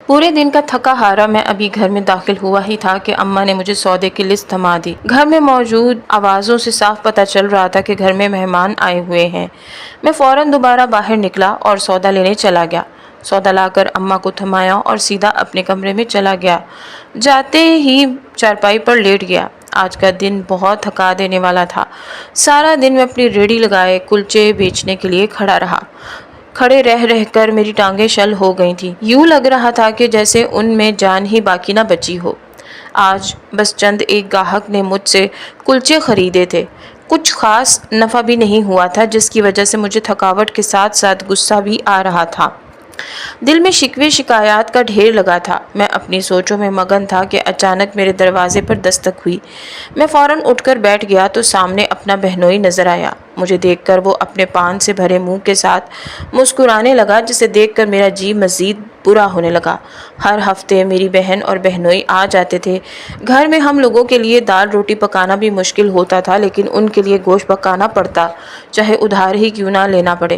پورے دن کا تھکا ہارا میں ابھی گھر میں داخل ہوا ہی تھا کہ اماں نے مجھے سودے کی لسٹ تھما دی۔ گھر میں موجود آوازوں سے صاف پتہ چل رہا تھا کہ گھر میں مہمان آئے ہوئے ہیں۔ میں فوراً دوبارہ باہر نکلا اور سودا لینے چلا گیا۔ سودا لا کر اماں کو تھمایا اور سیدھا اپنے کمرے میں چلا گیا۔ جاتے ہی چارپائی پر لیٹ گیا۔ آج کا دن بہت تھکا دینے والا تھا۔ سارا دن میں اپنی ریڑھی لگائے کلچے بیچنے کے لیے کھڑا رہا۔ کھڑے رہ کر میری ٹانگیں شل ہو گئی تھیں۔ یوں لگ رہا تھا کہ جیسے ان میں جان ہی باقی نہ بچی ہو۔ آج بس چند ایک گاہک نے مجھ سے کلچے خریدے تھے۔ کچھ خاص نفع بھی نہیں ہوا تھا، جس کی وجہ سے مجھے تھکاوٹ کے ساتھ ساتھ غصہ بھی آ رہا تھا۔ دل میں شکوے شکایات کا ڈھیر لگا تھا۔ میں اپنی سوچوں میں مگن تھا کہ اچانک میرے دروازے پر دستک ہوئی۔ میں فوراً اٹھ کر بیٹھ گیا تو سامنے اپنا بہنوئی نظر آیا۔ مجھے دیکھ کر وہ اپنے پان سے بھرے منہ کے ساتھ مسکرانے لگا، جسے دیکھ کر میرا جی مزید برا ہونے لگا۔ ہر ہفتے میری بہن اور بہنوئی آ جاتے تھے۔ گھر میں ہم لوگوں کے لیے دال روٹی پکانا بھی مشکل ہوتا تھا، لیکن ان کے لیے گوشت پکانا پڑتا، چاہے ادھار ہی کیوں نہ لینا پڑے۔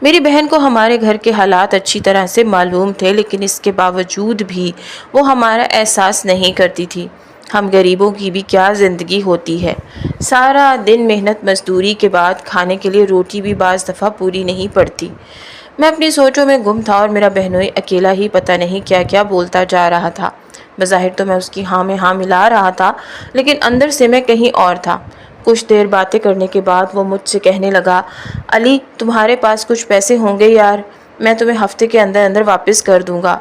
میری بہن کو ہمارے گھر کے حالات اچھی طرح سے معلوم تھے، لیکن اس کے باوجود بھی وہ ہمارا احساس نہیں کرتی تھی۔ ہم غریبوں کی بھی کیا زندگی ہوتی ہے۔ سارا دن محنت مزدوری کے بعد کھانے کے لیے روٹی بھی بعض دفعہ پوری نہیں پڑتی۔ میں اپنی سوچوں میں گم تھا اور میرا بہنوئی اکیلا ہی پتہ نہیں کیا کیا بولتا جا رہا تھا۔ بظاہر تو میں اس کی ہاں میں ہاں ملا رہا تھا، لیکن اندر سے میں کہیں اور تھا۔ کچھ دیر باتیں کرنے کے بعد وہ مجھ سے کہنے لگا، علی تمہارے پاس کچھ پیسے ہوں گے یار، میں تمہیں ہفتے کے اندر اندر واپس کر دوں گا۔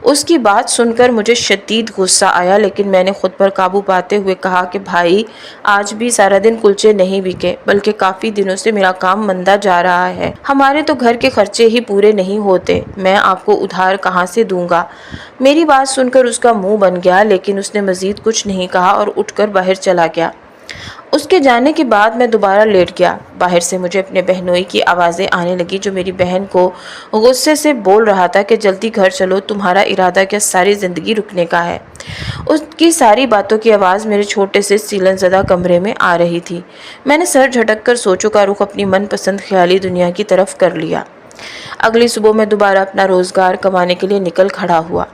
اس کی بات سن کر مجھے شدید غصہ آیا، لیکن میں نے خود پر قابو پاتے ہوئے کہا کہ بھائی آج بھی سارا دن کلچے نہیں بکے، بلکہ کافی دنوں سے میرا کام مندہ جا رہا ہے۔ ہمارے تو گھر کے خرچے ہی پورے نہیں ہوتے، میں آپ کو ادھار کہاں سے دوں گا۔ میری بات سن کر اس کا منہ بن گیا، لیکن اس نے مزید کچھ نہیں کہا اور اٹھ کر باہر چلا گیا۔ اس کے جانے کے بعد میں دوبارہ لیٹ گیا۔ باہر سے مجھے اپنے بہنوئی کی آوازیں آنے لگی، جو میری بہن کو غصے سے بول رہا تھا کہ جلدی گھر چلو، تمہارا ارادہ کیا ساری زندگی رکنے کا ہے۔ اس کی ساری باتوں کی آواز میرے چھوٹے سے سیلن زدہ کمرے میں آ رہی تھی۔ میں نے سر جھٹک کر سوچوں کا رخ اپنی من پسند خیالی دنیا کی طرف کر لیا۔ اگلی صبح میں دوبارہ اپنا روزگار کمانے کے لیے نکل کھڑا ہوا۔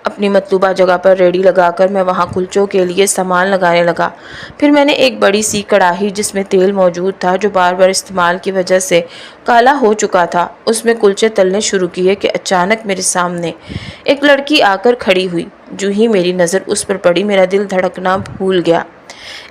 اپنی مطلوبہ جگہ پر ریڑھی لگا کر میں وہاں کلچوں کے لیے سامان لگانے لگا۔ پھر میں نے ایک بڑی سی کڑاہی جس میں تیل موجود تھا، جو بار بار استعمال کی وجہ سے کالا ہو چکا تھا، اس میں کلچے تلنے شروع کیے کہ اچانک میرے سامنے ایک لڑکی آ کر کھڑی ہوئی۔ جو ہی میری نظر اس پر پڑی، میرا دل دھڑکنا بھول گیا۔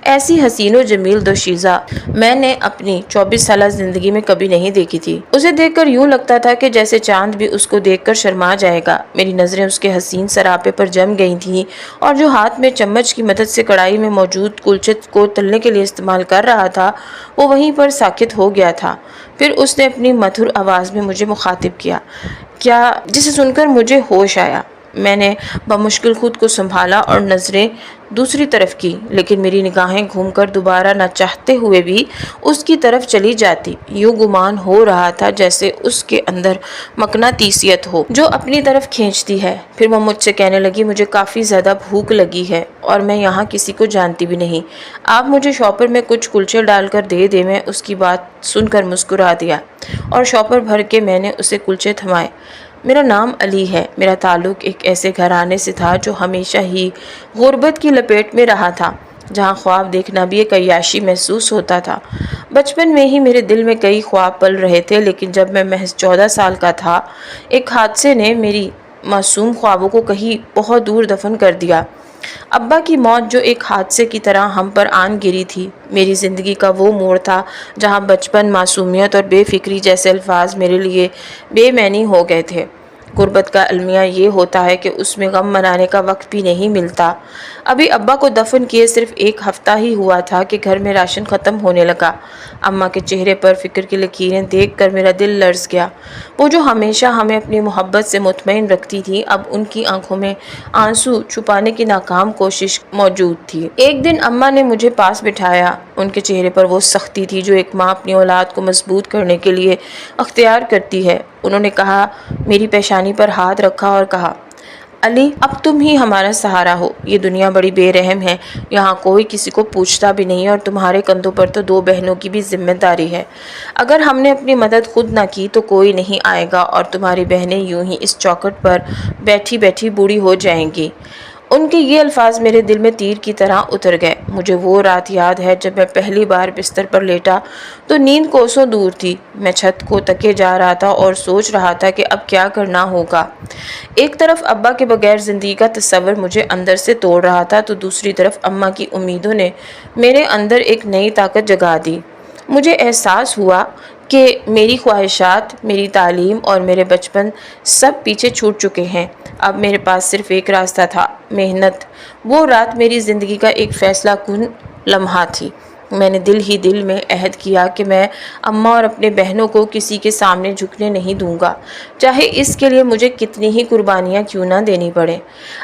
ایسی حسین و جمیل دوشیزہ میں نے اپنی 24 سالہ زندگی میں کبھی نہیں دیکھی تھی۔ اسے دیکھ کر یوں لگتا تھا کہ جیسے چاند بھی اس کو دیکھ کر شرما جائے گا۔ میری نظریں اس کے حسین سراپے پر جم گئی تھیں، اور جو ہاتھ میں چمچ کی مدد سے کڑاہی میں موجود کلچے کو تلنے کے لیے استعمال کر رہا تھا، وہ وہیں پر ساکت ہو گیا تھا۔ پھر اس نے اپنی مدھر آواز میں مجھے مخاطب کیا، جسے سن کر مجھے ہوش آیا۔ میں نے بمشکل خود کو سنبھالا اور نظریں دوسری طرف کی، لیکن میری نگاہیں گھوم کر دوبارہ نہ چاہتے ہوئے بھی اس کی طرف چلی جاتی۔ یوں گمان ہو رہا تھا جیسے اس کے اندر مقناطیسیت ہو جو اپنی طرف کھینچتی ہے۔ پھر وہ مجھ سے کہنے لگی، مجھے کافی زیادہ بھوک لگی ہے اور میں یہاں کسی کو جانتی بھی نہیں، آپ مجھے شاپر میں کچھ کلچے ڈال کر دے دیں۔ میں اس کی بات سن کر مسکرا دیا اور شاپر بھر کے میں نے اسے کلچے تھمائے۔ میرا نام علی ہے۔ میرا تعلق ایک ایسے گھرانے سے تھا جو ہمیشہ ہی غربت کی لپیٹ میں رہا تھا، جہاں خواب دیکھنا بھی ایک عیاشی محسوس ہوتا تھا۔ بچپن میں ہی میرے دل میں کئی خواب پل رہے تھے، لیکن جب میں محض 14 سال کا تھا، ایک حادثے نے میری معصوم خوابوں کو کہیں بہت دور دفن کر دیا۔ ابا کی موت جو ایک حادثے کی طرح ہم پر آن گری تھی، میری زندگی کا وہ موڑ تھا جہاں بچپن، معصومیت اور بے فکری جیسے الفاظ میرے لیے بے معنی ہو گئے تھے۔ غربت کا المیہ یہ ہوتا ہے کہ اس میں غم منانے کا وقت بھی نہیں ملتا۔ ابھی ابا کو دفن کیے صرف ایک ہفتہ ہی ہوا تھا کہ گھر میں راشن ختم ہونے لگا۔ اماں کے چہرے پر فکر کی لکیریں دیکھ کر میرا دل لرز گیا۔ وہ جو ہمیشہ ہمیں اپنی محبت سے مطمئن رکھتی تھی، اب ان کی آنکھوں میں آنسو چھپانے کی ناکام کوشش موجود تھی۔ ایک دن اماں نے مجھے پاس بٹھایا۔ ان کے چہرے پر وہ سختی تھی جو ایک ماں اپنی اولاد کو مضبوط کرنے کے لیے اختیار کرتی ہے۔ انہوں نے کہا، میری پیشانی پر ہاتھ رکھا اور کہا، علی اب تم ہی ہمارا سہارا ہو، یہ دنیا بڑی بے رحم ہے، یہاں کوئی کسی کو پوچھتا بھی نہیں اور تمہارے کندھوں پر تو 2 بہنوں کی بھی ذمہ داری ہے۔ اگر ہم نے اپنی مدد خود نہ کی تو کوئی نہیں آئے گا اور تمہاری بہنیں یوں ہی اس چوکھٹ پر بیٹھی بیٹھی بوڑھی ہو جائیں گی۔ ان کے یہ الفاظ میرے دل میں تیر کی طرح اتر گئے۔ مجھے وہ رات یاد ہے جب میں پہلی بار بستر پر لیٹا تو نیند کوسوں دور تھی۔ میں چھت کو تکے جا رہا تھا اور سوچ رہا تھا کہ اب کیا کرنا ہوگا۔ ایک طرف ابا کے بغیر زندگی کا تصور مجھے اندر سے توڑ رہا تھا تو دوسری طرف اماں کی امیدوں نے میرے اندر ایک نئی طاقت جگا دی۔ مجھے احساس ہوا کہ میری خواہشات، میری تعلیم اور میرے بچپن سب پیچھے چھوٹ چکے ہیں۔ اب میرے پاس صرف ایک راستہ تھا، محنت۔ وہ رات میری زندگی کا ایک فیصلہ کن لمحہ تھی۔ میں نے دل ہی دل میں عہد کیا کہ میں اماں اور اپنے بہنوں کو کسی کے سامنے جھکنے نہیں دوں گا، چاہے اس کے لیے مجھے کتنی ہی قربانیاں کیوں نہ دینی پڑے۔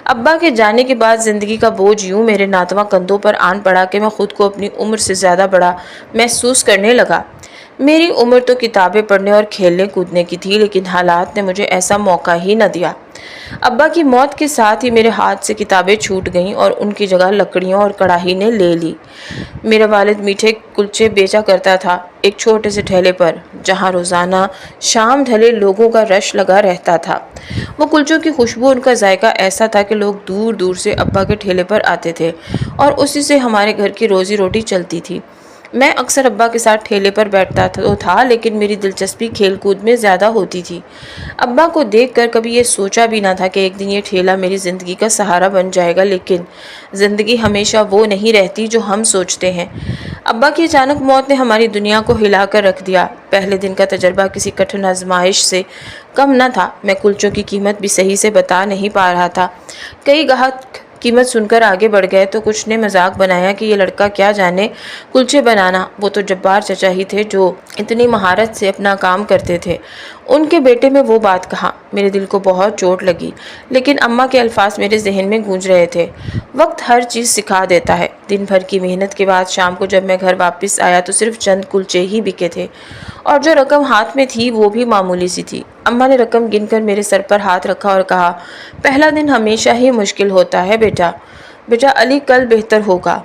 ابا کے جانے کے بعد زندگی کا بوجھ یوں میرے ناتواں کندھوں پر آن پڑا کہ میں خود کو اپنی عمر سے زیادہ بڑا محسوس کرنے لگا۔ میری عمر تو کتابیں پڑھنے اور کھیلنے کودنے کی تھی، لیکن حالات نے مجھے ایسا موقع ہی نہ دیا۔ ابا کی موت کے ساتھ ہی میرے ہاتھ سے کتابیں چھوٹ گئیں اور ان کی جگہ لکڑیوں اور کڑاہی نے لے لی۔ میرا والد میٹھے کلچے بیچا کرتا تھا ایک چھوٹے سے ٹھیلے پر، جہاں روزانہ شام ڈھلے لوگوں کا رش لگا رہتا تھا۔ وہ کلچوں کی خوشبو، ان کا ذائقہ ایسا تھا کہ لوگ دور دور سے ابا کے ٹھیلے پر آتے تھے اور اسی سے ہمارے گھر کی روزی روٹی چلتی تھی۔ میں اکثر ابا کے ساتھ ٹھیلے پر بیٹھتا تو تھا، لیکن میری دلچسپی کھیل کود میں زیادہ ہوتی تھی۔ ابا کو دیکھ کر کبھی یہ سوچا بھی نہ تھا کہ ایک دن یہ ٹھیلا میری زندگی کا سہارا بن جائے گا، لیکن زندگی ہمیشہ وہ نہیں رہتی جو ہم سوچتے ہیں۔ ابا کی اچانک موت نے ہماری دنیا کو ہلا کر رکھ دیا۔ پہلے دن کا تجربہ کسی کٹھن آزمائش سے کم نہ تھا۔ میں کلچوں کی قیمت بھی صحیح سے بتا نہیں پا رہا تھا۔ کئی گاہک قیمت سن کر آگے بڑھ گئے تو کچھ نے مذاق بنایا کہ یہ لڑکا کیا جانے کلچے بنانا۔ وہ تو جبار چچا ہی تھے جو اتنی مہارت سے اپنا کام کرتے تھے۔ ان کے بیٹے میں وہ بات کہا۔ میرے دل کو بہت چوٹ لگی، لیکن اماں کے الفاظ میرے ذہن میں گونج رہے تھے۔ وقت ہر چیز سکھا دیتا ہے۔ دن بھر کی محنت کے بعد شام کو جب میں گھر واپس آیا تو صرف چند کلچے ہی بکے تھے اور جو رقم ہاتھ میں تھی وہ بھی معمولی سی تھی۔ اماں نے رقم گن کر میرے سر پر ہاتھ رکھا اور کہا، پہلا دن ہمیشہ ہی مشکل ہوتا ہے بیٹا علی کل بہتر ہوگا۔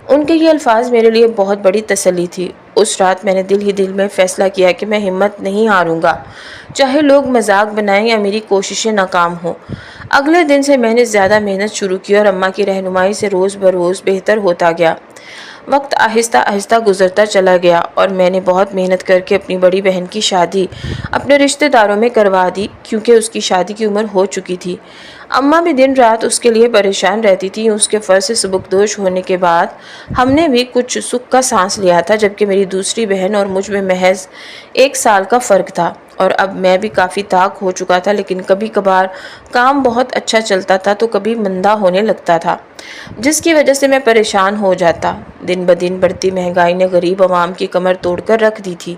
ان کے یہ الفاظ میرے لیے بہت بڑی تسلی تھی۔ اس رات میں نے دل ہی دل میں فیصلہ کیا کہ میں ہمت نہیں ہاروں گا، چاہے لوگ مذاق بنائیں یا میری کوششیں ناکام ہوں۔ اگلے دن سے میں نے زیادہ محنت شروع کی اور اماں کی رہنمائی سے روز بروز بہتر ہوتا گیا۔ وقت آہستہ آہستہ گزرتا چلا گیا اور میں نے بہت محنت کر کے اپنی بڑی بہن کی شادی اپنے رشتہ داروں میں کروا دی، کیونکہ اس کی شادی کی عمر ہو چکی تھی۔ اماں بھی دن رات اس کے لیے پریشان رہتی تھی۔ اس کے فرض سے سبکدوش ہونے کے بعد ہم نے بھی کچھ سکھ کا سانس لیا تھا، جبکہ میری دوسری بہن اور مجھ میں محض 1 سال کا فرق تھا اور اب میں بھی کافی طاق ہو چکا تھا، لیکن کبھی کبھار کام بہت اچھا چلتا تھا تو کبھی مندہ ہونے لگتا تھا، جس کی وجہ سے میں پریشان ہو جاتا۔ دن بدن بڑھتی مہنگائی نے غریب عوام کی کمر توڑ کر رکھ دی تھی۔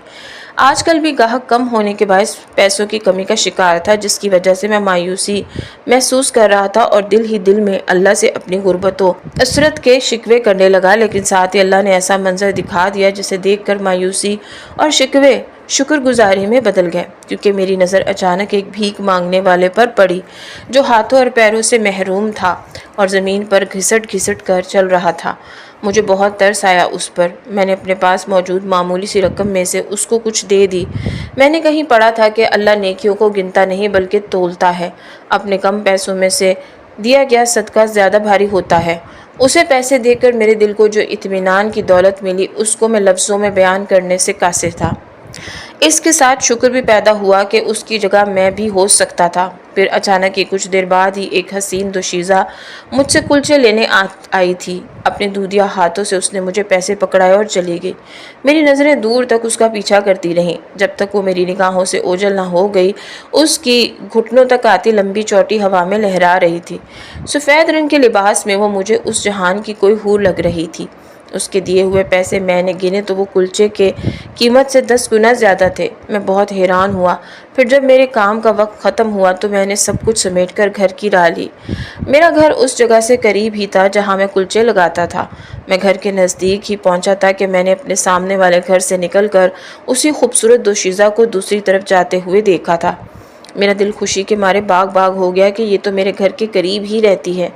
آج کل بھی گاہک کم ہونے کے باعث پیسوں کی کمی کا شکار تھا، جس کی وجہ سے میں مایوسی محسوس کر رہا تھا اور دل ہی دل میں اللہ سے اپنی غربت و اسرت کے شکوے کرنے لگا، لیکن ساتھ ہی اللہ نے ایسا منظر دکھا دیا جسے دیکھ کر مایوسی اور شکوے شکر گزاری میں بدل گئے، کیونکہ میری نظر اچانک ایک بھیک مانگنے والے پر پڑی جو ہاتھوں اور پیروں سے محروم تھا اور زمین پر گھسٹ گھسٹ کر چل رہا تھا۔ مجھے بہت ترس آیا اس پر۔ میں نے اپنے پاس موجود معمولی سی رقم میں سے اس کو کچھ دے دی۔ میں نے کہیں پڑھا تھا کہ اللہ نیکیوں کو گنتا نہیں بلکہ تولتا ہے۔ اپنے کم پیسوں میں سے دیا گیا صدقہ زیادہ بھاری ہوتا ہے۔ اسے پیسے دے کر میرے دل کو جو اطمینان کی دولت ملی اس کو میں لفظوں میں بیان کرنے سے قاصر تھا۔ اس کے ساتھ شکر بھی پیدا ہوا کہ اس کی جگہ میں بھی ہو سکتا تھا۔ پھر اچانک ہی کچھ دیر بعد ہی ایک حسین دوشیزہ مجھ سے کلچے لینے آئی تھی۔ اپنے دودھیا ہاتھوں سے اس نے مجھے پیسے پکڑائے اور چلی گئی۔ میری نظریں دور تک اس کا پیچھا کرتی رہیں، جب تک وہ میری نگاہوں سے اوجھل نہ ہو گئی۔ اس کی گھٹنوں تک آتی لمبی چوٹی ہوا میں لہرا رہی تھی۔ سفید رنگ کے لباس میں وہ مجھے اس جہان کی کوئی حور لگ رہی تھی۔ اس کے دیے ہوئے پیسے میں نے گنے تو وہ کلچے کے قیمت سے 10 گنا زیادہ تھے۔ میں بہت حیران ہوا۔ پھر جب میرے کام کا وقت ختم ہوا تو میں نے سب کچھ سمیٹ کر گھر کی راہ لی۔ میرا گھر اس جگہ سے قریب ہی تھا جہاں میں کلچے لگاتا تھا۔ میں گھر کے نزدیک ہی پہنچا تھا کہ میں نے اپنے سامنے والے گھر سے نکل کر اسی خوبصورت دوشیزہ کو دوسری طرف جاتے ہوئے دیکھا تھا۔ میرا دل خوشی کے مارے باغ باغ ہو گیا کہ یہ تو میرے گھر کے قریب ہی رہتی ہے۔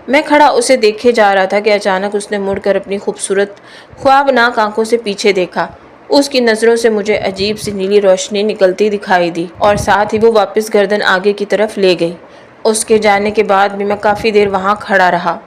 میں کھڑا اسے دیکھے جا رہا تھا کہ اچانک اس نے مڑ کر اپنی خوبصورت خوابناک آنکھوں سے پیچھے دیکھا۔ اس کی نظروں سے مجھے عجیب سی نیلی روشنی نکلتی دکھائی دی اور ساتھ ہی وہ واپس گردن آگے کی طرف لے گئی۔ اس کے جانے کے بعد بھی میں کافی دیر وہاں کھڑا رہا۔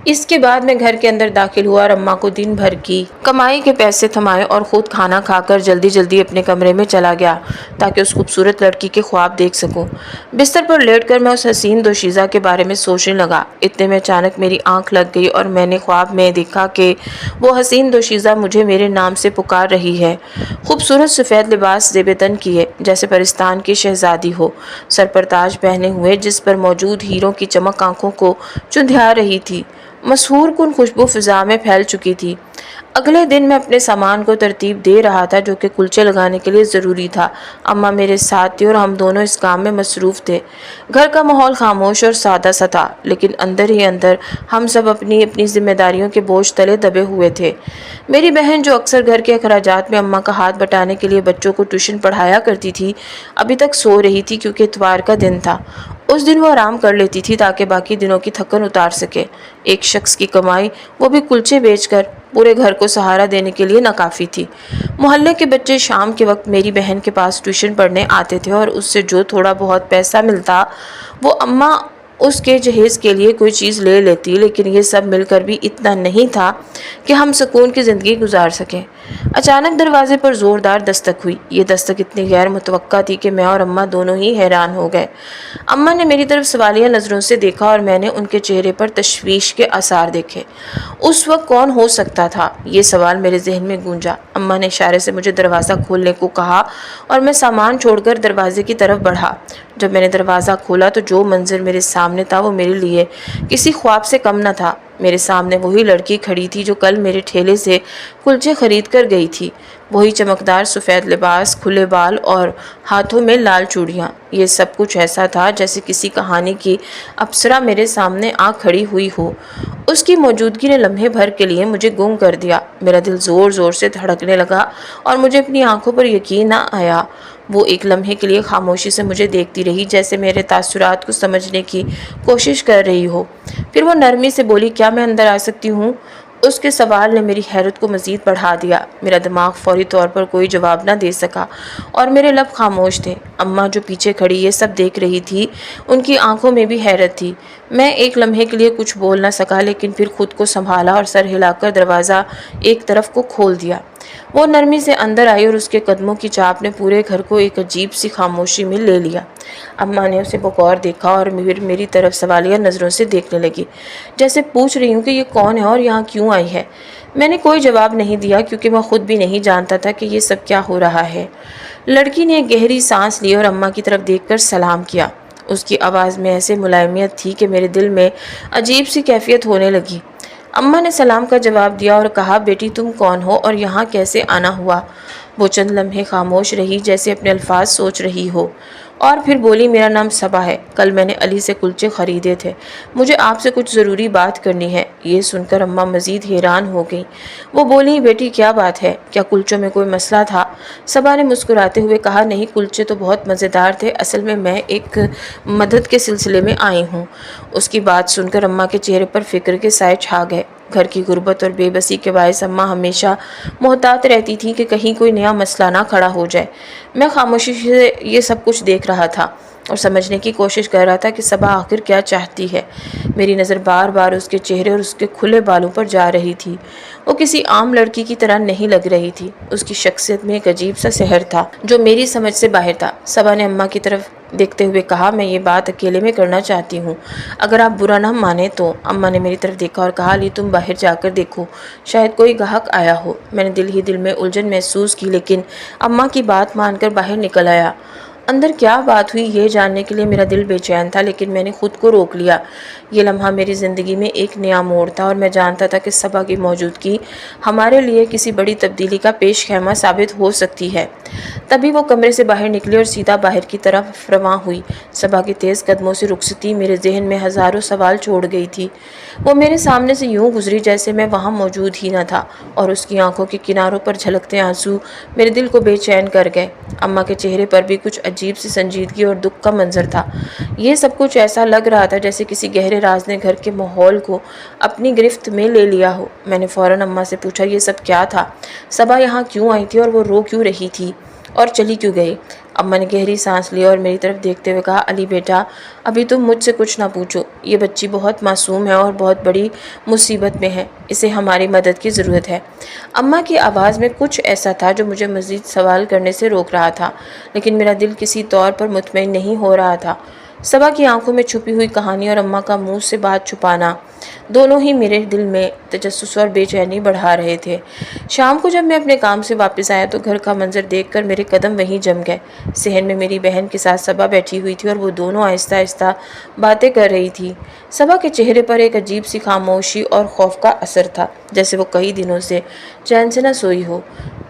اس کے بعد میں گھر کے اندر داخل ہوا اور اماں کو دن بھر کی کمائی کے پیسے تھمائے اور خود کھانا کھا کر جلدی جلدی اپنے کمرے میں چلا گیا تاکہ اس خوبصورت لڑکی کے خواب دیکھ سکوں۔ بستر پر لیٹ کر میں اس حسین دوشیزہ کے بارے میں سوچنے لگا۔ اتنے میں اچانک میری آنکھ لگ گئی اور میں نے خواب میں دیکھا کہ وہ حسین دوشیزہ مجھے میرے نام سے پکار رہی ہے۔ خوبصورت سفید لباس زیب تن کیے جیسے پرستان کی شہزادی ہو، سر پر تاج پہنے ہوئے جس پر موجود ہیروں کی چمک آنکھوں کو چندھیا رہی تھی، مسحور کن خوشبو فضا میں پھیل چکی تھی۔ اگلے دن میں اپنے سامان کو ترتیب دے رہا تھا جو کہ کلچے لگانے کے لیے ضروری تھا۔ اماں میرے ساتھ تھی اور ہم دونوں اس کام میں مصروف تھے۔ گھر کا ماحول خاموش اور سادہ سا تھا، لیکن اندر ہی اندر ہم سب اپنی اپنی ذمہ داریوں کے بوجھ تلے دبے ہوئے تھے۔ میری بہن جو اکثر گھر کے اخراجات میں اماں کا ہاتھ بٹانے کے لیے بچوں کو ٹیوشن پڑھایا کرتی تھی، ابھی تک سو رہی تھی کیونکہ اتوار کا دن تھا۔ اس دن وہ آرام کر لیتی تھی تاکہ باقی دنوں کی تھکن اتار سکے۔ ایک شخص کی کمائی، وہ بھی کلچے بیچ کر، پورے گھر کو سہارا دینے کے لیے ناکافی تھی۔ محلے کے بچے شام کے وقت میری بہن کے پاس ٹیوشن پڑھنے آتے تھے اور اس سے جو تھوڑا بہت پیسہ ملتا وہ اماں اس کے جہیز کے لیے کوئی چیز لے لیتی، لیکن یہ سب مل کر بھی اتنا نہیں تھا کہ ہم سکون کی زندگی گزار سکیں۔ اچانک دروازے پر زوردار دستک ہوئی۔ یہ دستک اتنی غیر متوقع تھی کہ میں اور اماں دونوں ہی حیران ہو گئے۔ اماں نے میری طرف سوالیہ نظروں سے دیکھا اور میں نے ان کے چہرے پر تشویش کے آثار دیکھے۔ اس وقت کون ہو سکتا تھا؟ یہ سوال میرے ذہن میں گونجا۔ اماں نے اشارے سے مجھے دروازہ کھولنے کو کہا اور میں سامان چھوڑ کر دروازے کی طرف بڑھا۔ جب میں نے دروازہ کھولا تو جو منظر میرے سامنے تھا وہ میرے لیے کسی خواب سے کم نہ تھا۔ میرے سامنے وہی لڑکی کھڑی تھی جو کل میرے ٹھیلے سے کلچے خرید کر گئی تھی، وہی چمکدار سفید لباس، کھلے بال اور ہاتھوں میں لال چوڑیاں۔ یہ سب کچھ ایسا تھا جیسے کسی کہانی کی اپسرا میرے سامنے آ کھڑی ہوئی ہو۔ اس کی موجودگی نے لمحے بھر کے لیے مجھے گم کر دیا۔ میرا دل زور زور سے دھڑکنے لگا اور مجھے اپنی آنکھوں پر یقین نہ آیا۔ وہ ایک لمحے کے لیے خاموشی سے مجھے دیکھتی رہی جیسے میرے تاثرات کو سمجھنے کی کوشش کر رہی ہو۔ پھر وہ نرمی سے بولی، کیا میں اندر آ سکتی ہوں؟ اس کے سوال نے میری حیرت کو مزید بڑھا دیا۔ میرا دماغ فوری طور پر کوئی جواب نہ دے سکا اور میرے لب خاموش تھے۔ اماں جو پیچھے کھڑی یہ سب دیکھ رہی تھی، ان کی آنکھوں میں بھی حیرت تھی۔ میں ایک لمحے کے لیے کچھ بول نہ سکا، لیکن پھر خود کو سنبھالا اور سر ہلا کر دروازہ ایک طرف کو کھول دیا۔ وہ نرمی سے اندر آئی اور اس کے قدموں کی چاپ نے پورے گھر کو ایک عجیب سی خاموشی میں لے لیا۔ اماں نے اسے بغور دیکھا اور میری طرف سوالیہ نظروں سے دیکھنے لگی، جیسے پوچھ رہی ہوں کہ یہ کون ہے اور یہاں کیوں آئی ہے۔ میں نے کوئی جواب نہیں دیا کیونکہ میں خود بھی نہیں جانتا تھا کہ یہ سب کیا ہو رہا ہے۔ لڑکی نے ایک گہری سانس لی اور اماں کی طرف دیکھ کر سلام کیا۔ اس کی آواز میں ایسے ملائمیت تھی کہ میرے دل میں عجیب سی کیفیت ہونے لگی۔ اماں نے سلام کا جواب دیا اور کہا، بیٹی تم کون ہو اور یہاں کیسے آنا ہوا؟ وہ چند لمحے خاموش رہی جیسے اپنے الفاظ سوچ رہی ہو، اور پھر بولی، میرا نام صبا ہے، کل میں نے علی سے کلچے خریدے تھے، مجھے آپ سے کچھ ضروری بات کرنی ہے۔ یہ سن کر اماں مزید حیران ہو گئی۔ وہ بولی، بیٹی کیا بات ہے؟ کیا کلچوں میں کوئی مسئلہ تھا؟ صبا نے مسکراتے ہوئے کہا، نہیں، کلچے تو بہت مزیدار تھے، اصل میں ایک مدد کے سلسلے میں آئی ہوں۔ اس کی بات سن کر اماں کے چہرے پر فکر کے سائے چھا گئے۔ گھر کی غربت اور بے بسی کے باعث اماں ہمیشہ محتاط رہتی تھی کہ کہیں کوئی نیا مسئلہ نہ کھڑا ہو جائے۔ میں خاموشی سے یہ سب کچھ دیکھ رہا تھا اور سمجھنے کی کوشش کر رہا تھا کہ صبا آخر کیا چاہتی ہے۔ میری نظر بار بار اس کے چہرے اور اس کے کھلے بالوں پر جا رہی تھی۔ وہ کسی عام لڑکی کی طرح نہیں لگ رہی تھی۔ اس کی شخصیت میں ایک عجیب سا سحر تھا جو میری سمجھ سے باہر تھا۔ صبا نے اماں کی طرف دیکھتے ہوئے کہا، میں یہ بات اکیلے میں کرنا چاہتی ہوں، اگر آپ برا نہ مانیں تو۔ اماں نے میری طرف دیکھا اور کہا، علی تم باہر جا کر دیکھو، شاید کوئی گاہک آیا ہو۔ میں نے دل ہی دل میں الجھن محسوس کی، لیکن اماں کی بات مان کر باہر نکل آیا۔ اندر کیا بات ہوئی یہ جاننے کے لیے میرا دل بے چین تھا، لیکن میں نے خود کو روک لیا۔ یہ لمحہ میری زندگی میں ایک نیا موڑ تھا اور میں جانتا تھا کہ صبا کی موجودگی ہمارے لیے کسی بڑی تبدیلی کا پیش خیمہ ثابت ہو سکتی ہے۔ تبھی وہ کمرے سے باہر نکلی اور سیدھا باہر کی طرف رواں ہوئی۔ صبا کی تیز قدموں سے رخصتی میرے ذہن میں ہزاروں سوال چھوڑ گئی تھی۔ وہ میرے سامنے سے یوں گزری جیسے میں وہاں موجود ہی نہ تھا، اور اس کی آنکھوں کے کناروں پر جھلکتے آنسو میرے دل کو بے چین کر گئے۔ اماں کے چہرے پر بھی کچھ عجیب سی سنجیدگی اور دکھ کا منظر تھا۔ یہ سب کچھ ایسا لگ رہا تھا جیسے کسی گہرے راز نے گھر کے ماحول کو اپنی گرفت میں لے لیا ہو۔ میں نے فوراً اماں سے پوچھا یہ سب کیا تھا؟ صبا یہاں کیوں آئی تھی اور وہ رو کیوں رہی تھی اور چلی کیوں گئی؟ اماں نے گہری سانس لی اور میری طرف دیکھتے ہوئے کہا، علی بیٹا، ابھی تم مجھ سے کچھ نہ پوچھو۔ یہ بچی بہت معصوم ہے اور بہت بڑی مصیبت میں ہے، اسے ہماری مدد کی ضرورت ہے۔ اماں کی آواز میں کچھ ایسا تھا جو مجھے مزید سوال کرنے سے روک رہا تھا، لیکن میرا دل کسی طور پر مطمئن نہیں ہو رہا تھا۔ صبا کی آنکھوں میں چھپی ہوئی کہانی اور اماں کا منہ سے بات چھپانا، دونوں ہی میرے دل میں تجسس اور بے چینی بڑھا رہے تھے۔ شام کو جب میں اپنے کام سے واپس آیا تو گھر کا منظر دیکھ کر میرے قدم وہیں جم گئے۔ صحن میں میری بہن کے ساتھ صبا بیٹھی ہوئی تھی اور وہ دونوں آہستہ آہستہ باتیں کر رہی تھی۔ صبا کے چہرے پر ایک عجیب سی خاموشی اور خوف کا اثر تھا، جیسے وہ کئی دنوں سے چین سے نہ سوئی ہو۔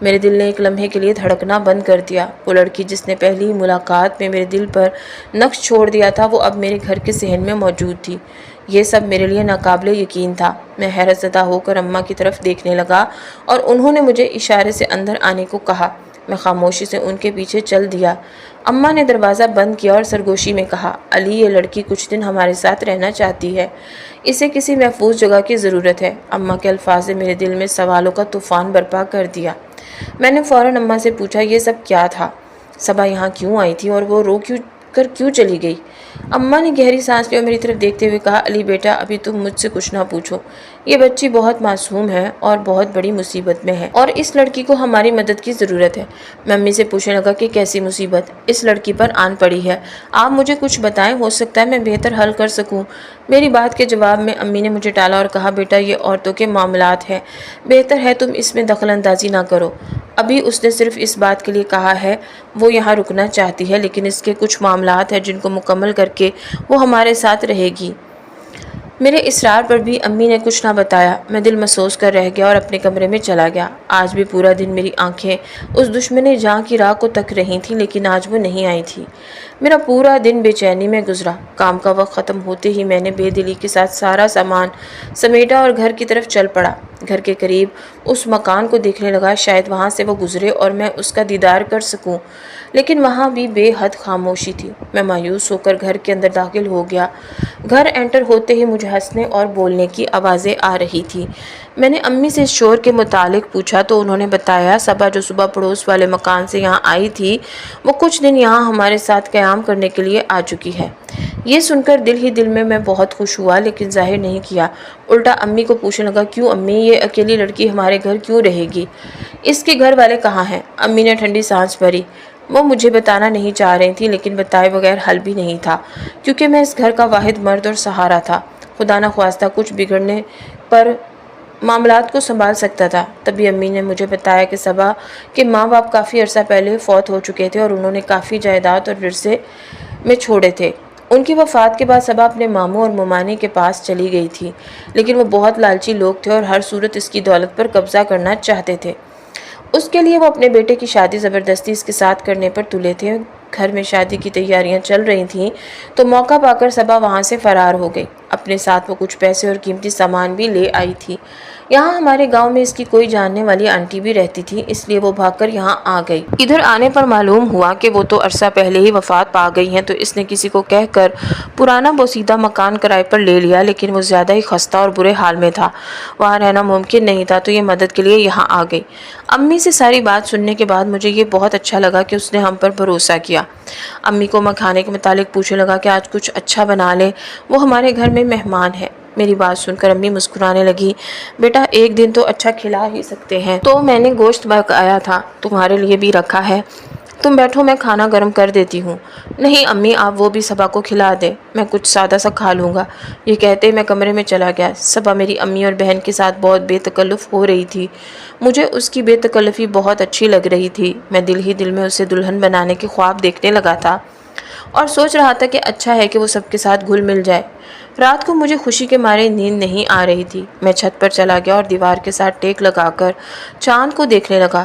میرے دل نے ایک لمحے کے لیے دھڑکنا بند کر دیا۔ وہ لڑکی جس نے پہلی ملاقات میں میرے دل پر نقش چھوڑ دیا تھا، وہ اب میرے گھر کے صحن میں موجود تھی۔ یہ سب میرے لیے ناقابل یقین تھا۔ میں حیرت زدہ ہو کر اماں کی طرف دیکھنے لگا اور انہوں نے مجھے اشارے سے اندر آنے کو کہا۔ میں خاموشی سے ان کے پیچھے چل دیا۔ اماں نے دروازہ بند کیا اور سرگوشی میں کہا، علی، یہ لڑکی کچھ دن ہمارے ساتھ رہنا چاہتی ہے، اسے کسی محفوظ جگہ کی ضرورت ہے۔ اماں کے الفاظ نے میرے دل میں سوالوں کا طوفان برپا کر دیا۔ میں نے فوراً اماں سے پوچھا یہ سب کیا تھا؟ صبا یہاں کیوں آئی تھی اور وہ رو کیوں چلی گئی؟ اماں نے گہری سانس لی اور میری طرف دیکھتے ہوئے کہا، علی بیٹا، ابھی تم مجھ سے کچھ نہ پوچھو۔ یہ بچی بہت معصوم ہے اور بہت بڑی مصیبت میں ہے اور اس لڑکی کو ہماری مدد کی ضرورت ہے۔ میں امی سے پوچھنے لگا کہ کیسی مصیبت اس لڑکی پر آن پڑی ہے؟ آپ مجھے کچھ بتائیں، ہو سکتا ہے میں بہتر حل کر سکوں۔ میری بات کے جواب میں امی نے مجھے ٹالا اور کہا، بیٹا، یہ عورتوں کے معاملات ہیں، بہتر ہے تم اس میں دخل اندازی نہ کرو۔ ابھی اس نے صرف اس بات کے لیے کہا ہے وہ یہاں رکنا چاہتی ہے، لیکن اس کے کچھ معاملات ہیں جن کو مکمل کر کے وہ ہمارے ساتھ رہے گی۔ میرے اصرار پر بھی امی نے کچھ نہ بتایا۔ میں دل محسوس کر رہ گیا اور اپنے کمرے میں چلا گیا۔ آج بھی پورا دن میری آنکھیں اس دشمن جاں کی راہ کو تک رہی تھیں، لیکن آج وہ نہیں آئی تھی۔ میرا پورا دن بے چینی میں گزرا۔ کام کا وقت ختم ہوتے ہی میں نے بے دلی کے ساتھ سارا سامان سمیٹا اور گھر کی طرف چل پڑا۔ گھر کے قریب اس مکان کو دیکھنے لگا، شاید وہاں سے وہ گزرے اور میں اس کا دیدار کر سکوں، لیکن وہاں بھی بے حد خاموشی تھی۔ میں مایوس ہو کر گھر کے اندر داخل ہو گیا۔ گھر انٹر ہوتے ہی مجھے ہنسنے اور بولنے کی آوازیں آ رہی تھی۔ میں نے امی سے اس شور کے متعلق پوچھا تو انہوں نے بتایا، صبا جو صبح پڑوس والے مکان سے یہاں آئی تھی، وہ کچھ دن یہاں ہمارے ساتھ قیام کرنے کے لیے آ چکی ہے۔ یہ سن کر دل ہی دل میں بہت خوش ہوا، لیکن ظاہر نہیں کیا۔ الٹا امی کو پوچھنے لگا، کیوں امی، یہ اکیلی لڑکی ہمارے گھر کیوں رہے گی؟ اس کے گھر والے کہاں ہیں؟ امی نے ٹھنڈی سانس بھری۔ وہ مجھے بتانا نہیں چاہ رہی تھی، لیکن بتائے بغیر حل بھی نہیں تھا، کیونکہ میں اس گھر کا واحد مرد اور سہارا تھا۔ خدا نہ خواستہ کچھ بگڑنے پر معاملات کو سنبھال سکتا تھا۔ تبھی امی نے مجھے بتایا کہ صبا کے ماں باپ کافی عرصہ پہلے فوت ہو چکے تھے اور انہوں نے کافی جائیداد اور ورثے میں چھوڑے تھے۔ ان کی وفات کے بعد صبا اپنے ماموں اور ممانی کے پاس چلی گئی تھی، لیکن وہ بہت لالچی لوگ تھے اور ہر صورت اس کی دولت پر قبضہ کرنا چاہتے تھے۔ اس کے لیے وہ اپنے بیٹے کی شادی زبردستی اس کے ساتھ کرنے پر تلے تھے۔ گھر میں شادی کی تیاریاں چل رہی تھیں تو موقع پا کر صبا وہاں سے فرار ہو گئی۔ اپنے ساتھ وہ کچھ پیسے اور قیمتی سامان بھی لے آئی تھی۔ یہاں ہمارے گاؤں میں اس کی کوئی جاننے والی آنٹی بھی رہتی تھی، اس لیے وہ بھاگ کر یہاں آ گئی۔ ادھر آنے پر معلوم ہوا کہ وہ تو عرصہ پہلے ہی وفات پا گئی ہیں، تو اس نے کسی کو کہہ کر پرانا بوسیدہ مکان کرائے پر لے لیا، لیکن وہ زیادہ ہی خستہ اور برے حال میں تھا، وہاں رہنا ممکن نہیں تھا، تو یہ مدد کے لیے یہاں آ گئی۔ امی سے ساری بات سننے کے بعد مجھے یہ بہت اچھا لگا کہ اس نے ہم پر بھروسہ کیا۔ امی کو میں کھانے کے متعلق پوچھنے لگا کہ آج کچھ اچھا بنا لیں، وہ ہمارے گھر میں مہمان ہے۔ میری بات سن کر امی مسکرانے لگی، بیٹا ایک دن تو اچھا کھلا ہی سکتے ہیں، تو میں نے گوشت پکایا تھا، تمہارے لیے بھی رکھا ہے، تم بیٹھو میں کھانا گرم کر دیتی ہوں۔ نہیں امی، آپ وہ بھی صبا کو کھلا دیں، میں کچھ سادہ سا کھا لوں گا۔ یہ کہتے میں کمرے میں چلا گیا۔ صبا میری امی اور بہن کے ساتھ بہت بے تکلف ہو رہی تھی۔ مجھے اس کی بے تکلفی بہت اچھی لگ رہی تھی۔ میں دل ہی دل میں اسے دلہن بنانے کے خواب دیکھنے لگا تھا اور سوچ رہا تھا کہ اچھا ہے کہ وہ سب کے ساتھ گھل مل جائے۔ رات کو مجھے خوشی کے مارے نیند نہیں آ رہی تھی۔ میں چھت پر چلا گیا اور دیوار کے ساتھ ٹیک لگا کر چاند کو دیکھنے لگا۔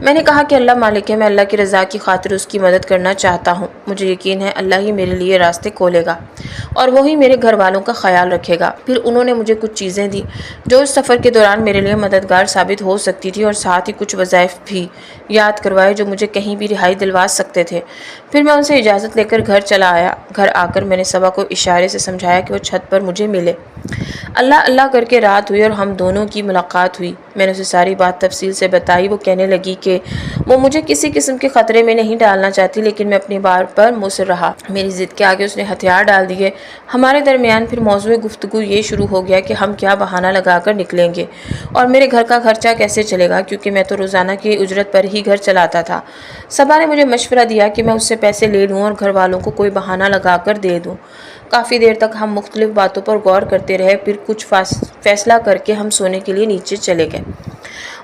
میں نے کہا کہ اللہ مالک ہے، میں اللہ کی رضا کی خاطر اس کی مدد کرنا چاہتا ہوں۔ مجھے یقین ہے اللہ ہی میرے لیے راستے کھولے گا اور وہی میرے گھر والوں کا خیال رکھے گا۔ پھر انہوں نے مجھے کچھ چیزیں دی جو اس سفر کے دوران میرے لیے مددگار ثابت ہو سکتی تھی، اور ساتھ ہی کچھ وظائف بھی یاد کروائے جو مجھے کہیں بھی رہائی دلوا سکتے تھے۔ پھر میں ان سے اجازت لے کر گھر چلا آیا۔ گھر آ کر میں نے صبا کو اشارے سے سمجھایا کہ وہ چھت پر مجھے ملے۔ اللہ اللہ کر کے رات ہوئی اور ہم دونوں کی ملاقات ہوئی۔ میں نے اسے ساری بات تفصیل سے بتائی۔ وہ کہنے لگی کہ وہ مجھے کسی قسم کے خطرے میں نہیں ڈالنا چاہتی، لیکن میں اپنی بات پر مصر رہا۔ میری ضد کے آگے اس نے ہتھیار ڈال دیے۔ ہمارے درمیان پھر موضوع گفتگو یہ شروع ہو گیا کہ ہم کیا بہانہ لگا کر نکلیں گے اور میرے گھر کا خرچہ کیسے چلے گا، کیونکہ میں تو روزانہ کی اجرت پر ہی گھر چلاتا تھا۔ صبا نے مجھے مشورہ دیا کہ میں اس سے پیسے لے لوں اور گھر والوں کو کوئی بہانہ لگا کر دے دوں۔ کافی دیر تک ہم مختلف باتوں پر غور کرتے رہے، پھر کچھ فیصلہ کر کے ہم سونے کے لیے نیچے چلے گئے۔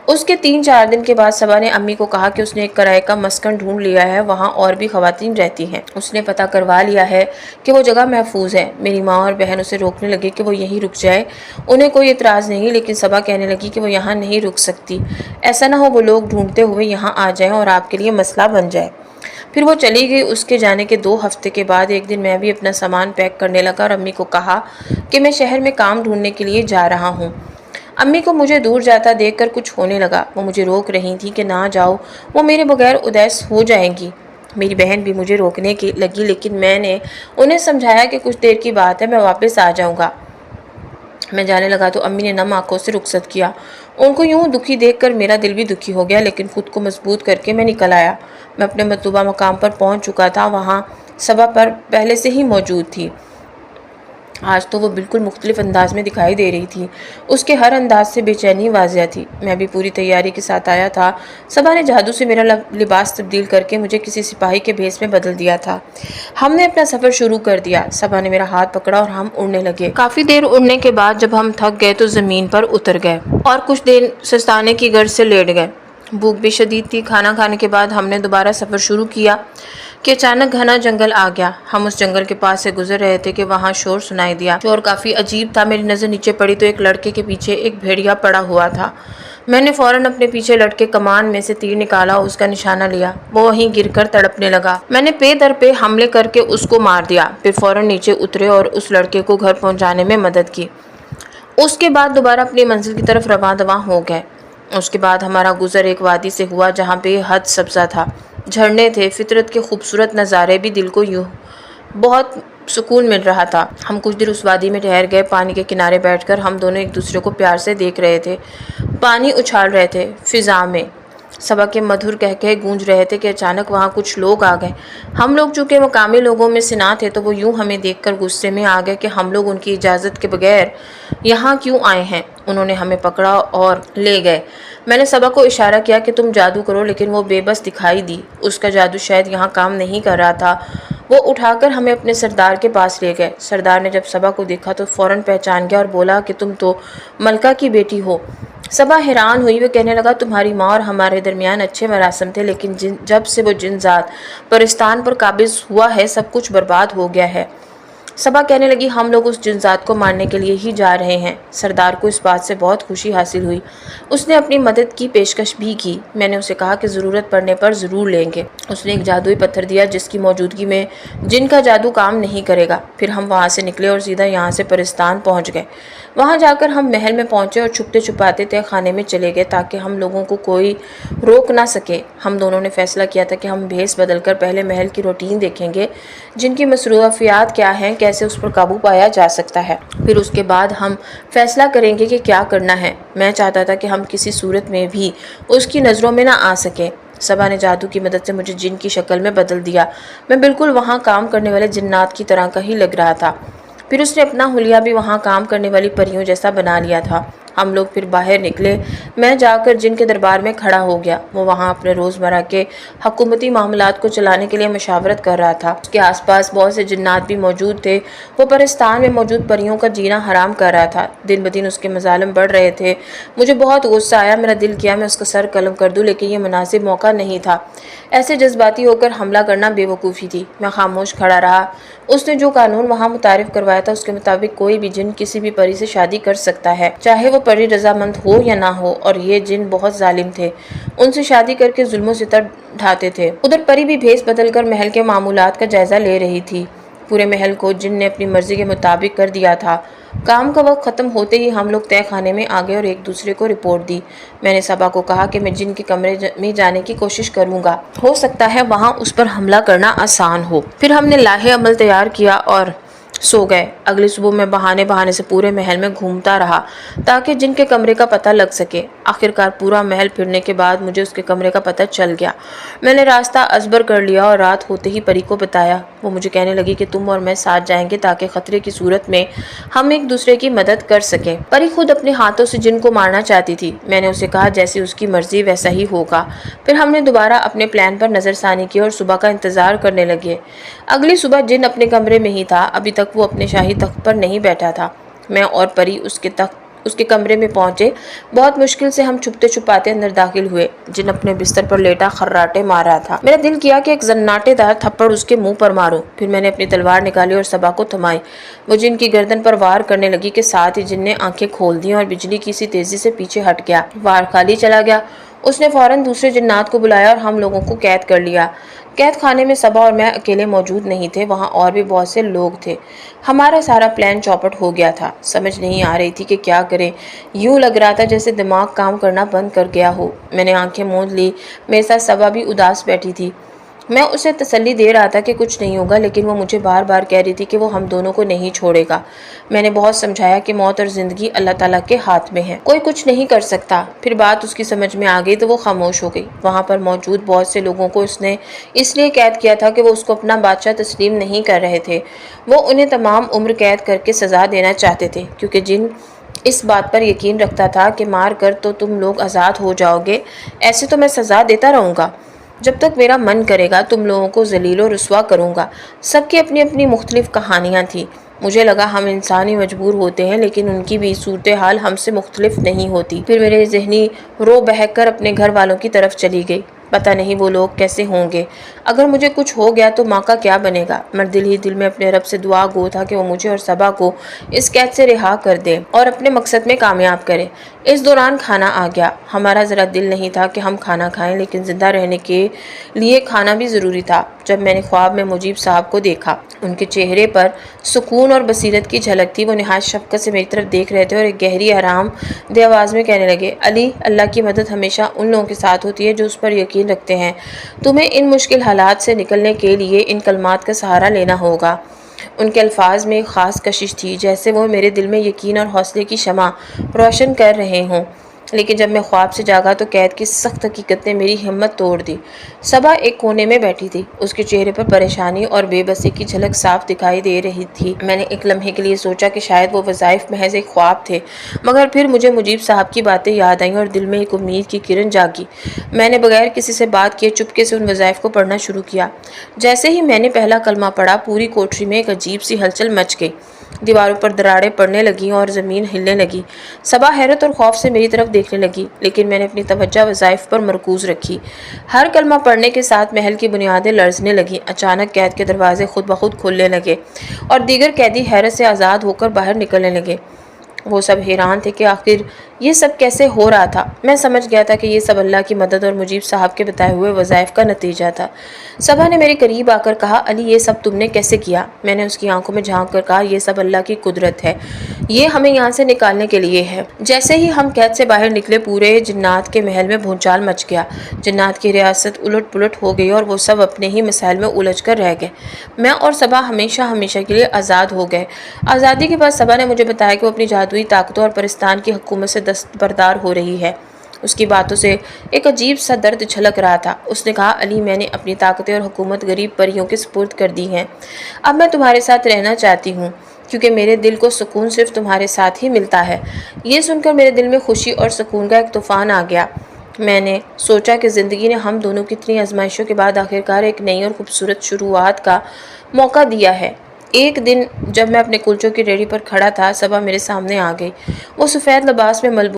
اس کے 3-4 دن کے بعد صبا نے امی کو کہا کہ اس نے ایک کرائے کا مسکن ڈھونڈ لیا ہے، وہاں اور بھی خواتین رہتی ہیں۔ اس نے پتہ کروا لیا ہے کہ وہ جگہ محفوظ ہے۔ میری ماں اور بہن اسے روکنے لگے کہ وہ یہیں رک جائے۔ انہیں کوئی اعتراض نہیں، لیکن صبا کہنے لگی کہ وہ یہاں نہیں رک سکتی، ایسا نہ ہو وہ لوگ ڈھونڈتے ہوئے یہاں آ جائیں اور آپ کے لیے مسئلہ بن جائے۔ پھر وہ چلی گئی۔ اس کے جانے کے 2 ہفتے کے بعد ایک دن میں بھی اپنا سامان پیک کرنے لگا اور امی کو کہا کہ میں شہر میں کام ڈھونڈنے کے لیے جا رہا ہوں۔ امی کو مجھے دور جاتا دیکھ کر کچھ ہونے لگا۔ وہ مجھے روک رہی تھی کہ نہ جاؤ، وہ میرے بغیر اداس ہو جائیں گی۔ میری بہن بھی مجھے روکنے کی لگی، لیکن میں نے انہیں سمجھایا کہ کچھ دیر کی بات ہے، میں واپس آ جاؤں گا۔ میں جانے لگا تو امی نے نم آنکھوں سے رخصت کیا۔ ان کو یوں دکھی دیکھ کر میرا دل بھی دکھی ہو گیا، لیکن خود کو مضبوط کر کے میں نکل آیا۔ میں اپنے مطلوبہ مقام پر پہنچ چکا تھا، وہاں صبا پر پہلے سے ہی موجود تھی۔ آج تو وہ بالکل مختلف انداز میں دکھائی دے رہی تھی۔ اس کے ہر انداز سے بے چینی واضح تھی۔ میں بھی پوری تیاری کے ساتھ آیا تھا۔ صبا نے جادو سے میرا لباس تبدیل کر کے مجھے کسی سپاہی کے بھیس میں بدل دیا تھا۔ ہم نے اپنا سفر شروع کر دیا۔ صبا نے میرا ہاتھ پکڑا اور ہم اڑنے لگے۔ کافی دیر اڑنے کے بعد جب ہم تھک گئے تو زمین پر اتر گئے اور کچھ دیر سستانے کی غرض سے لیٹ گئے۔ بھوک بھی شدید تھی۔ کھانا کھانے کے بعد ہم نے دوبارہ سفر شروع کیا کہ اچانک گھنا جنگل آ گیا۔ ہم اس جنگل کے پاس سے گزر رہے تھے کہ وہاں شور سنائی دیا۔ شور کافی عجیب تھا۔ میری نظر نیچے پڑی تو ایک لڑکے کے پیچھے ایک بھیڑیا پڑا ہوا تھا۔ میں نے فوراً اپنے پیچھے لٹکے کمان میں سے تیر نکالا اور اس کا نشانہ لیا۔ وہ وہیں گر کر تڑپنے لگا۔ میں نے پے در پے حملے کر کے اس کو مار دیا، پھر فوراً نیچے اترے اور اس لڑکے کو گھر پہنچانے میں مدد کی۔ اس کے بعد دوبارہ اپنی منزل کی طرف رواں دواں ہو گئے۔ اس کے بعد ہمارا گزر ایک وادی سے ہوا جہاں بے حد سبزہ تھا، جھرنے تھے، فطرت کے خوبصورت نظارے بھی دل کو یوں بہت سکون مل رہا تھا۔ ہم کچھ دیر اس وادی میں ٹھہر گئے۔ پانی کے کنارے بیٹھ کر ہم دونوں ایک دوسرے کو پیار سے دیکھ رہے تھے۔ پانی اچھال رہے تھے، فضا میں صبا کے مدھر کہکہے گونج رہے تھے کہ اچانک وہاں کچھ لوگ آ گئے۔ ہم لوگ چونکہ مقامی لوگوں میں سے نہ تھے تو وہ یوں ہمیں دیکھ کر غصے میں آ گئے کہ ہم لوگ ان کی اجازت کے بغیر یہاں کیوں آئے ہیں۔ انہوں نے ہمیں پکڑا اور لے گئے۔ میں نے صبا کو اشارہ کیا کہ تم جادو کرو، لیکن وہ بے بس دکھائی دی۔ اس کا جادو شاید یہاں کام نہیں کر رہا تھا۔ وہ اٹھا کر ہمیں اپنے سردار کے پاس لے گئے۔ سردار نے جب صبا کو دیکھا تو فوراً پہچان گیا اور بولا کہ تم تو ملکہ کی بیٹی ہو۔ صبا حیران ہوئی۔ وہ کہنے لگا تمہاری ماں اور ہمارے درمیان اچھے مراسم تھے، لیکن جب سے وہ جن ذات پرستان پر قابض ہوا ہے سب کچھ برباد ہو گیا ہے۔ صبا کہنے لگی ہم لوگ اس جن ذات کو مارنے کے لیے ہی جا رہے ہیں۔ سردار کو اس بات سے بہت خوشی حاصل ہوئی۔ اس نے اپنی مدد کی پیشکش بھی کی۔ میں نے اسے کہا کہ ضرورت پڑنے پر ضرور لیں گے۔ اس نے ایک جادوئی پتھر دیا جس کی موجودگی میں جن کا جادو کام نہیں کرے گا۔ پھر ہم وہاں سے نکلے اور سیدھا یہاں سے پرستان پہنچ گئے۔ وہاں جا کر ہم محل میں پہنچے اور چھپتے چھپاتے تہہ خانے میں چلے گئے تاکہ ہم لوگوں کو کوئی روک نہ سکے۔ ہم دونوں نے فیصلہ کیا تھا کہ ہم بھیس بدل کر پہلے محل کی روٹین دیکھیں گے، جن کی مصروفیات کیا ہیں، کیسے اس پر قابو پایا جا سکتا ہے۔ پھر اس کے بعد ہم فیصلہ کریں گے کہ کیا کرنا ہے۔ میں چاہتا تھا کہ ہم کسی صورت میں بھی اس کی نظروں میں نہ آ سکیں۔ صبا نے جادو کی مدد سے مجھے جن کی شکل میں بدل دیا۔ میں بالکل وہاں کام کرنے والے جنات کی طرح کا ہی لگ رہا تھا۔ پھر اس نے اپنا حلیہ بھی وہاں کام کرنے والی پریوں جیسا بنا لیا تھا۔ ہم لوگ پھر باہر نکلے۔ میں جا کر جن کے دربار میں کھڑا ہو گیا۔ وہ وہاں اپنے روزمرہ کے حکومتی معاملات کو چلانے کے لیے مشاورت کر رہا تھا۔ اس کے آس پاس بہت سے جنات بھی موجود تھے۔ وہ پرستان میں موجود پریوں کا جینا حرام کر رہا تھا۔ دن بدن اس کے مظالم بڑھ رہے تھے۔ مجھے بہت غصہ آیا۔ میرا دل کیا میں اس کا سر قلم کر دوں، لیکن یہ مناسب موقع نہیں تھا۔ ایسے جذباتی ہو کر حملہ کرنا بے وقوفی تھی۔ میں خاموش کھڑا رہا۔ اس نے جو قانون وہاں متعارف کروایا تھا اس کے مطابق کوئی بھی جن کسی بھی پری سے شادی کر سکتا ہے، چاہے وہ پری رضامند ہو یا نہ ہو، اور یہ جن بہت ظالم تھے، ان سے شادی کر کے ظلم و ستم ڈھاتے تھے۔ ادھر پری بھی بھیس بدل کر محل کے معمولات کا جائزہ لے رہی تھی۔ پورے محل کو جن نے اپنی مرضی کے مطابق کر دیا تھا۔ کام کا وقت ختم ہوتے ہی ہم لوگ تہہ خانے میں آ گئے اور ایک دوسرے کو رپورٹ دی۔ میں نے صبا کو کہا کہ میں جن کے کمرے میں جانے کی کوشش کروں گا، ہو سکتا ہے وہاں اس پر حملہ کرنا آسان ہو۔ پھر ہم نے لاہے عمل تیار کیا اور سو گئے۔ اگلی صبح میں بہانے سے پورے محل میں گھومتا رہا تاکہ جن کے کمرے کا پتہ لگ سکے۔ آخرکار پورا محل پھرنے کے بعد مجھے اس کے کمرے کا پتہ چل گیا۔ میں نے راستہ ازبر کر لیا اور رات ہوتے ہی پری کو بتایا۔ وہ مجھے کہنے لگی کہ تم اور میں ساتھ جائیں گے تاکہ خطرے کی صورت میں ہم ایک دوسرے کی مدد کر سکیں۔ پری خود اپنے ہاتھوں سے جن کو مارنا چاہتی تھی۔ میں نے اسے کہا جیسی اس کی مرضی ویسا ہی ہوگا۔ پھر ہم نے دوبارہ اپنے پلان پر نظر ثانی کی اور صبح کا انتظار کرنے لگے۔ اگلی صبح جن اپنے کمرے میں ہی تھا۔ ابھی تک وہ اپنے شاہی تخت پر نہیں بیٹھا تھا۔ میں اور پری اس کے کمرے میں پہنچے۔ بہت مشکل سے ہم چھپتے چھپاتے اندر داخل ہوئے۔ جن اپنے بستر پر لیٹا خراٹے مار رہا تھا۔ میرا دل کیا کہ ایک زناٹے دار تھپڑ اس کے منہ پر ماروں۔ پھر میں نے اپنی تلوار نکالی اور صبا کو تھمائی۔ وہ جن کی گردن پر وار کرنے لگی کہ ساتھ ہی جن نے آنکھیں کھول دیں اور بجلی کی سی تیزی سے پیچھے ہٹ گیا۔ وار خالی چلا گیا۔ اس نے فوراً دوسرے جنات کو بلایا اور ہم لوگوں کو قید کر لیا۔ قید خانے میں صبا اور میں اکیلے موجود نہیں تھے، وہاں اور بھی بہت سے لوگ تھے۔ ہمارا سارا پلان چوپٹ ہو گیا تھا۔ سمجھ نہیں آ رہی تھی کہ کیا کریں۔ یوں لگ رہا تھا جیسے دماغ کام کرنا بند کر گیا ہو۔ میں نے آنکھیں موند لی۔ میرے ساتھ صبا بھی اداس بیٹھی تھی۔ میں اسے تسلی دے رہا تھا کہ کچھ نہیں ہوگا، لیکن وہ مجھے بار بار کہہ رہی تھی کہ وہ ہم دونوں کو نہیں چھوڑے گا۔ میں نے بہت سمجھایا کہ موت اور زندگی اللہ تعالیٰ کے ہاتھ میں ہے، کوئی کچھ نہیں کر سکتا۔ پھر بات اس کی سمجھ میں آ گئی تو وہ خاموش ہو گئی۔ وہاں پر موجود بہت سے لوگوں کو اس نے اس لیے قید کیا تھا کہ وہ اس کو اپنا بادشاہ تسلیم نہیں کر رہے تھے۔ وہ انہیں تمام عمر قید کر کے سزا دینا چاہتے تھے، کیونکہ جن اس بات پر یقین رکھتا تھا کہ مار کر تو تم لوگ آزاد ہو جاؤ گے، ایسے تو میں سزا دیتا رہوں گا جب تک میرا من کرے گا، تم لوگوں کو ذلیل و رسوا کروں گا۔ سب کی اپنی اپنی مختلف کہانیاں تھیں۔ مجھے لگا ہم انسانی مجبور ہوتے ہیں، لیکن ان کی بھی صورتحال ہم سے مختلف نہیں ہوتی۔ پھر میرے ذہنی رو بہک کر اپنے گھر والوں کی طرف چلی گئی۔ پتہ نہیں وہ لوگ کیسے ہوں گے۔ اگر مجھے کچھ ہو گیا تو ماں کا کیا بنے گا؟ میں دل ہی دل میں اپنے رب سے دعا گو تھا کہ وہ مجھے اور صبا کو اس قید سے رہا کر دے اور اپنے مقصد میں کامیاب کرے۔ اس دوران کھانا آ گیا۔ ہمارا ذرا دل نہیں تھا کہ ہم کھانا کھائیں، لیکن زندہ رہنے کے لیے کھانا بھی ضروری تھا۔ جب میں نے خواب میں مجیب صاحب کو دیکھا، ان کے چہرے پر سکون اور بصیرت کی جھلک تھی۔ وہ نہایت شفقت سے میری طرف دیکھ رہے تھے اور ایک گہری آرام دہ آواز میں کہنے لگے، علی، اللہ کی مدد ہمیشہ ان لوگوں کے ساتھ ہوتی ہے جو اس پر یقین رکھتے ہیں۔ تمہیں ان مشکل حالات سے نکلنے کے لیے ان کلمات کا سہارا لینا ہوگا۔ ان کے الفاظ میں ایک خاص کشش تھی، جیسے وہ میرے دل میں یقین اور حوصلے کی شمع روشن کر رہے ہوں۔ لیکن جب میں خواب سے جاگا تو قید کی سخت حقیقت نے میری ہمت توڑ دی۔ صبا ایک کونے میں بیٹھی تھی۔ اس کے چہرے پر پریشانی اور بے بسی کی جھلک صاف دکھائی دے رہی تھی۔ میں نے ایک لمحے کے لیے سوچا کہ شاید وہ وظائف محض ایک خواب تھے، مگر پھر مجھے مجیب صاحب کی باتیں یاد آئیں اور دل میں ایک امید کی کرن جاگی۔ میں نے بغیر کسی سے بات کیے چپکے سے ان وظائف کو پڑھنا شروع کیا۔ جیسے ہی میں نے پہلا کلمہ پڑھا، پوری کوٹری میں ایک عجیب سی ہلچل مچ گئی۔ دیواروں پر دراڑیں پڑنے لگیں اور زمین ہلنے لگی۔ صبا حیرت اور خوف سے میری طرف دیکھنے لگی، لیکن میں نے اپنی توجہ وظائف پر مرکوز رکھی۔ ہر کلمہ پڑھنے کے ساتھ محل کی بنیادیں لرزنے لگیں۔ اچانک قید کے دروازے خود بخود کھلنے لگے اور دیگر قیدی حیرت سے آزاد ہو کر باہر نکلنے لگے۔ وہ سب حیران تھے کہ آخر یہ سب کیسے ہو رہا تھا۔ میں سمجھ گیا تھا کہ یہ سب اللہ کی مدد اور مجیب صاحب کے بتائے ہوئے وظائف کا نتیجہ تھا۔ صبا نے میرے قریب آ کر کہا، علی، یہ سب تم نے کیسے کیا؟ میں نے اس کی آنکھوں میں جھانک کر کہا، یہ سب اللہ کی قدرت ہے، یہ ہمیں یہاں سے نکالنے کے لیے ہے۔ جیسے ہی ہم قید سے باہر نکلے، پورے جنات کے محل میں بھونچال مچ گیا۔ جنات کی ریاست الٹ پلٹ ہو گئی اور وہ سب اپنے ہی مسائل میں الجھ کر رہ گئے۔ میں اور صبا ہمیشہ ہمیشہ کے لیے آزاد ہو گئے۔ آزادی کے بعد صبا نے مجھے بتایا کہ وہ اپنی جادوئی طاقتوں اور پرستان کی حکومت سے دستبردار ہو رہی ہے۔ اس کی باتوں سے ایک عجیب سا درد چھلک رہا تھا۔ اس نے کہا، علی، میں نے اپنی طاقتیں اور حکومت غریب پریوں کے سپرد کر دی ہیں۔ اب میں تمہارے ساتھ رہنا چاہتی ہوں، کیونکہ میرے دل کو سکون صرف تمہارے ساتھ ہی ملتا ہے۔ یہ سن کر میرے دل میں خوشی اور سکون کا ایک طوفان آ گیا۔ میں نے سوچا کہ زندگی نے ہم دونوں کی اتنی آزمائشوں کے بعد آخرکار ایک نئی اور خوبصورت شروعات کا موقع دیا ہے۔ ایک دن جب میں اپنے کلچوں کی ریڑھی پر کھڑا تھا، صبا میرے سامنے آ گئی۔ وہ سفید لباس میں ملبوس